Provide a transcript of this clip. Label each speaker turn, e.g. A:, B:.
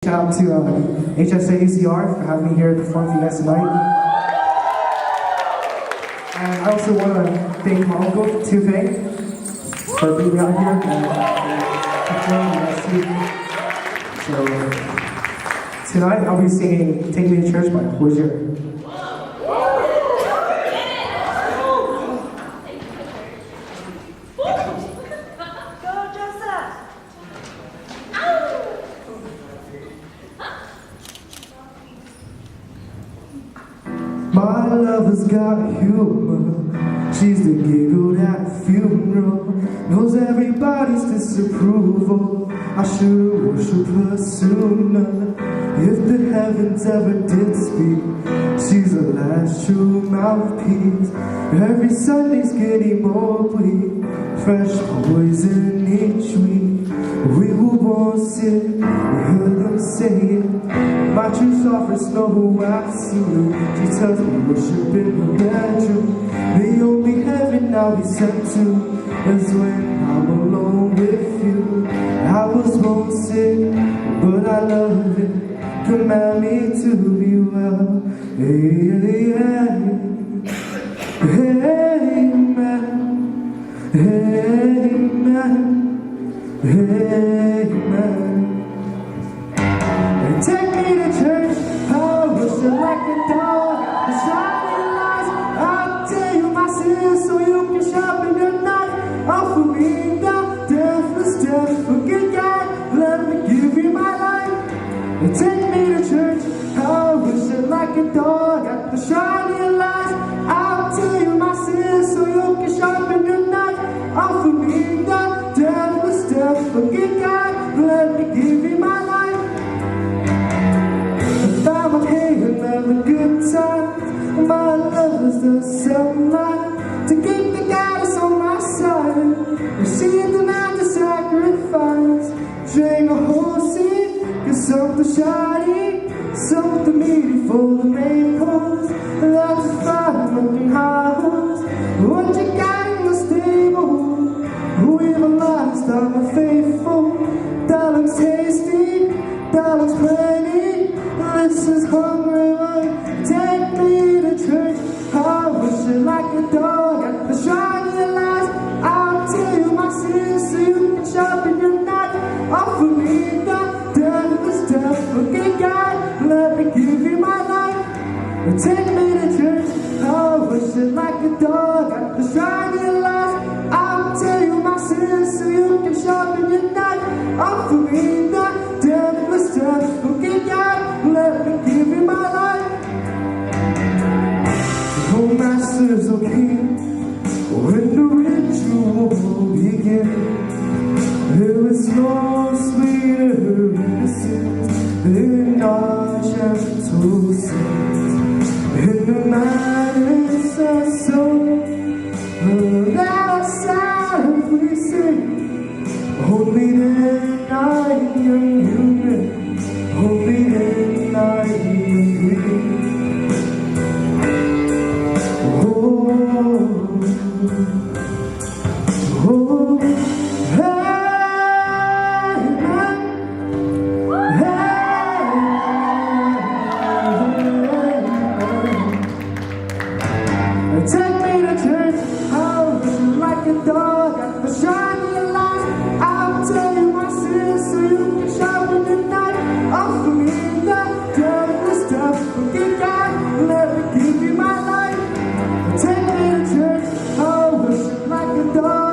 A: Shout out to HSA ACR for having me here to perform for you guys tonight. And I also want to thank my uncle, Tuve, for being out here and performing last evening. So tonight I'll be singing "Take Me to Church" by Hozier. My lover's got humor. She's the giggle at funeral. Knows everybody's disapproval. I should've worshipped her sooner. If the heavens ever did speak, she's the last true mouthpiece. Every Sunday's getting more bleak. Fresh poison each week. We who won't sit, we heard them say it. My truth offers know who I see. She tells me worship in her bedroom. The only heaven I'll be sent to is when I'm alone with you. I was won't sick, but I love it. Command me to be well. Amen. Amen. Amen. Amen. Take me to church, I wish you like a dog. The shining lights, I'll tell you my sins so you can sharpen your knife. Offer me the deathless death, forget God, let me give you my life. Take me to church, I wish you like a dog. At the shining lights, I'll tell you my sins so you can sharpen your knife. Offer me the deathless death, forget God, let me give you my life. I'm okay and have a good time. My love is the sunlight to keep the goddess on my side. Receive the night to sacrifice. Drain a whole sea, get something shiny, something meaty for the main course. That's a fire looking house. What you got in the stable? We've a lifestyle of faithful. That looks tasty, that looks plenty. This is hungry one. Take me to church. I wish you like a dog at the shining lights. I'll tell you my sins so you can sharpen your knife. Offer me the deathless death. Forget God, let me give you my life. Take me to church. I wish you like a dog at the shining lights. I'll tell you my sins so you can sharpen your knife. Offer me the deathless death. Forget God, let me give you my life. Oh, masters, okay, when the ritual began, there was no sweeter innocence than our gentle sins. In the madness of soul, that sound we sing, only then I am human. Only then I agree. Oh, oh, hey, man. Hey, take me to church. I'll wish you like a dog at the shining lights. I'll tell you my sins so you can sharpen your knife. Offer me the deathless death. Forget God, let me give you my life. Take me to church. I wish you like a dog.